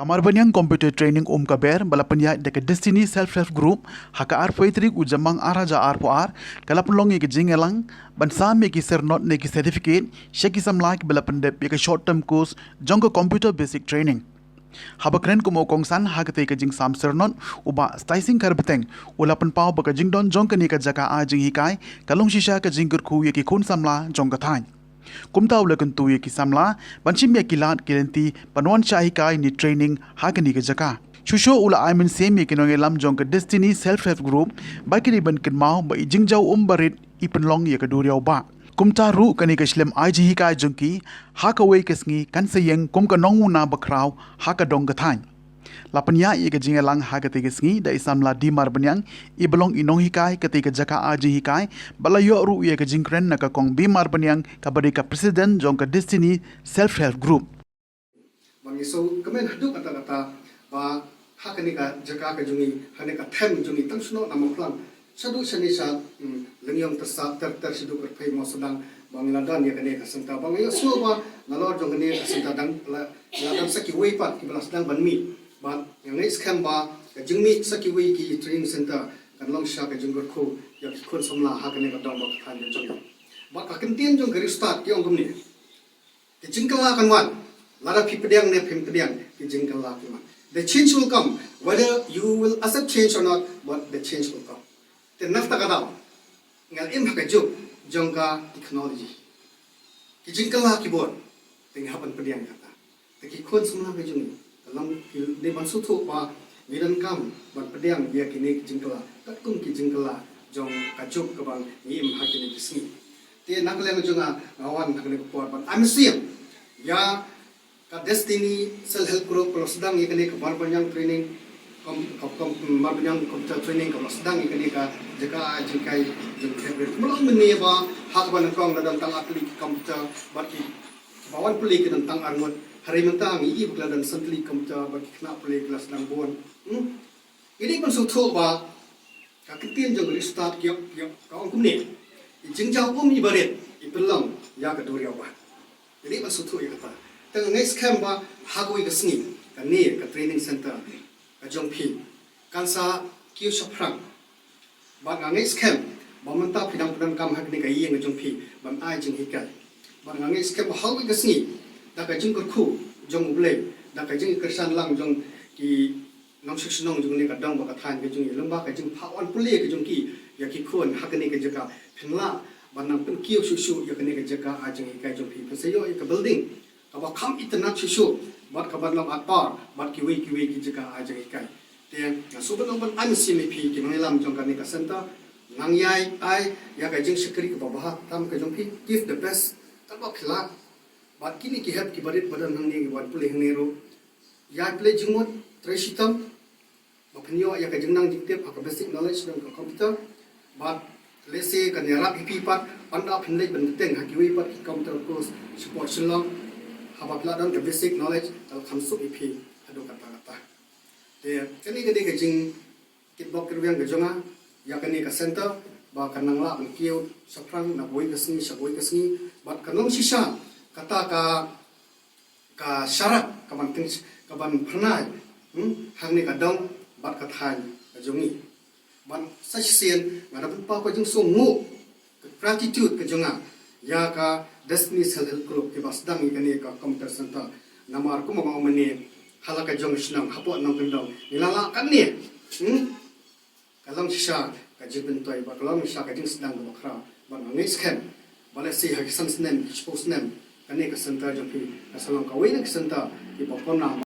Kamar banyang computer training kaber balapanya deka Destiny Self-Help Group haka arpoitrik ujamang araja arpoar kalapulong ke jingelang bansam ki sernot ne ki certificate sheki samlak balapandep ke short term course jongko computer basic training. Habakren kumo kongsan hagate ke jing sam sernot uba sticing karbeteng ulapan pau baka jingdon jongka ni ka jaka a jing hikai kalong shisha ka jingkur khu ye ki khun samla jongka thain. Kumta ulakan tuye ki samla banchim ya kilat kilenti panwan shahikai ni training hagani ke jaka. Shusho ula aimin semi kinong elam jong ke Destiny Self-Help Group baki ban kin mau ba jingjau barit ipenlong ya keduriau ba. Kumta ru kani ke shlem aji hikai jongki haka wei kesngi kan sayeng kum ka nongu na bakrau haka dong gathain. Lapanya ia ke jingelang hagate kesngi da isamla di marbanyang ibelong inong hikai ketika jaka aji hikai balayo ru ia ke jingkren na ka kong bi marbanyang kabari ka presiden jong ka Destiny Self-Help Group. Bang iso kemen hadu kata-kata ba hakani ka jaka ka jungi hane ka them jungi tang suno namoklang sadu sani sa lengyong tersa ter sidu ka phai mo sedang bang ladan ya kane ka senta bang yo so ba nalor jong kane ka senta dang ladan saki wei pat ki balas dang ban mi ba yang ngai scam ba ka jingmi saki wei ki training center kan long sha ka jingor ko ya ki khon somla hakane ka dong ba than ya jong ba ka kentien jong gari start ki ong gumni ki jingkala kan wan lara pipediang ne pipediang ki jingkala ki man. The change will come whether you will accept change or not, but the change will come. The nafta kada ngal im haka juk jongka technology ki jingkala ki bor ting hapan pediang kata te ki khon semla ka jungi dalam ne ban sutu ba midan kam ban pediang dia kini ki jingkala tat kum ki jingkala jong ka juk ka bang im haka ni kisni te nakle jonga awan haka ni por ban I'm seeing ya ka Destiny Self-Help Group kalau sedang ikani ke banyak training marbanyang computer training kalau sedang ikani ka jaka jikai jengkebel mulai meni ba hak ban kong dalam tang atli komputer baki bawan puli ke tentang armut hari mentang i bukla dan sentli komputer baki kena puli kelas sedang bon ini pun suatu ba ka kitien jong restart kiok ka ong kumni jingjau ibaret ipelang ya ka duriau ba ini pun suatu ya kata teng next camp ba hagoi ka sngi ka ne ka training center ka jongphi kansa kiu shoprang ba next camp ba manta phidang kam hakni ka yeng jongphi ban ai jing hikai ba next camp hagoi ka sngi da ka jing khu jong ble da ka jing kersan lang jong ki nong shikhnong jong ne ka dang ba ka than ka jong lomba ka jing phawan pule ka jong ki ya ki khon hakni ka jaka phimla ba nang pen kiu shu ya ka ne ka jaka a jing hikai jongphi phasayo ka building kaba kam itna chusu bat kabar lam atpar bat kiwi ki jika aja ikai te suban ban am simi pi ki mangilam jong kan ka senta nang yai ai ya ka jing sekri ka baha tam ka jong pi give the best taba khila bat kini ki heb ki barit badan nang ni wat pule hngero ya play jingmot tresitam bapnyo ya ka jing nang dikte ka basic knowledge ng computer bat lese ka nera pi pat panda phinlei ban teng ha kiwi pat computer course support silong habakla dan basic knowledge al khamsu ipi adu kata-kata de kani gede ke jing kitbok kirwiang ke jonga ya kani ka center ba kanang la ban kiu saprang na boi kesni saboi kesni bat kanong sisa kata ka syarat ka ban ting ka ban pernai hangni ka dong bat ka thai ka jongi ban sasien ngada pa ko jing so mu gratitude ke jonga ya ka Destiny Self-Help Group ke basdang ikani ka computer center namar ko mga umani halaka jong snang hapo nang kendong nilala kan ni kalam sisa ka jibin toy ba kalam sisa ka jing sedang ka bakra ba ngai scam bala si ha kisan snem expose nem kani ka center jong pi asalang ka wei ka center ki popona